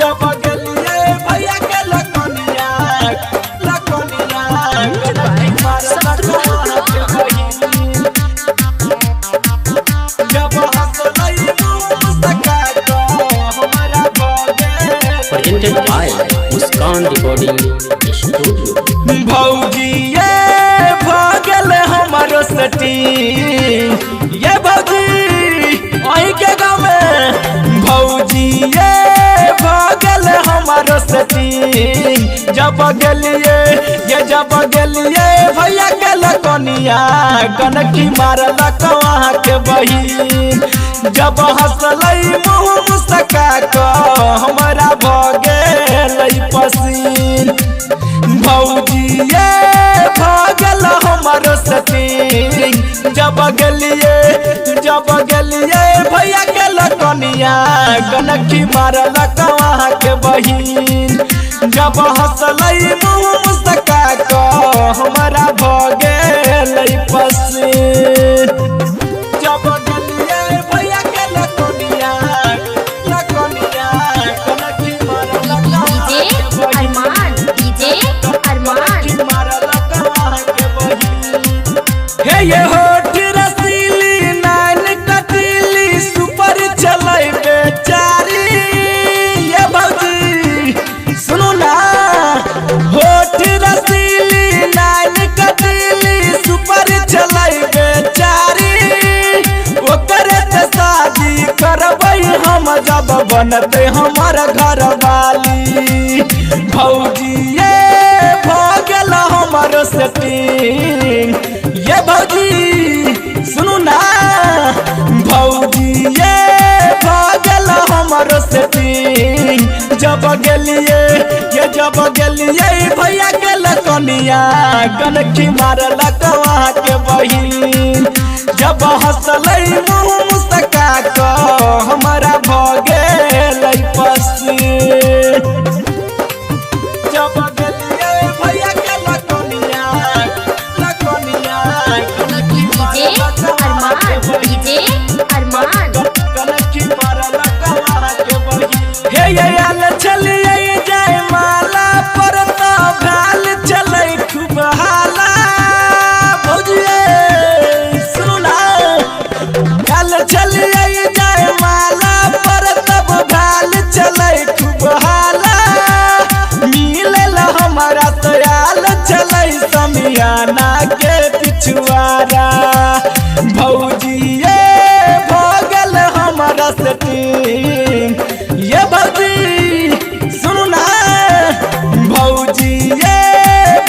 जब गेलिए भैया के लखनिया जब हंसलई मुस्का को हमारा presented by Muskan Recording Studio। भौजी ये भगल हमारो सटी ये भौजी वही के गाँव में भौजी ये भगल हमारो सटी जब गेलिए भैया के लकनिया कनकी मारल वहाँ के बहिन जब हंसलई मुँह मुस्का को हमारा भगेल पसीन भौजी ये भगल हमारो सती जब गेलिए भैया के लकनिया कनकी मारल वहाँ के बहिन जब हंसलई मुँह मुस्का को हमारा भगेल पसीन जब गेलिए भैया के लकनिया कनकी हे ये होठ रसीली नान कटीली सुपर चलै बेचारी ये भौजी सुनो ना होठ रसीली नान कटीली सुपर चलै बेचारी ओकर से शादी करबै हम जब बनते हमार घर वाली भौजी ये भगल हमारो सेटिंग ये भौजी सुनो ना भौजी ये भगल हमारो सेटिंग जब गेलिए भैया के लकनिया कनकी मारल वहाँ के बहिन जब हंसलई मुँह मुस्का को हमारा भगेल पसीन जब गेलिए भैया के लकनिया हे ये आल चलिए जाय माला पर तो भाल चलै खूब हाला भौजिए सुनो ना आल चलिए जाय माला पर तब भाल चलै खूब हाला मिलल हमारा तयाल चलै समियाना के पिछुआरा भौजी ये भगल हमारा सेटिंग ये भौजी सुनो ना भौजी ये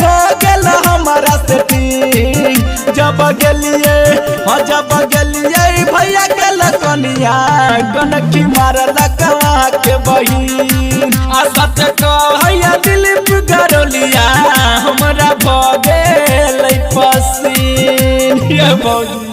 भगल हमारा सेटिंग जब गेलिए भैया के लकनिया कनकी मारल वहाँ के बहिन आ सच कहैया दिलीप गरोलिया हमरा भगेल पसीन ये भौजी।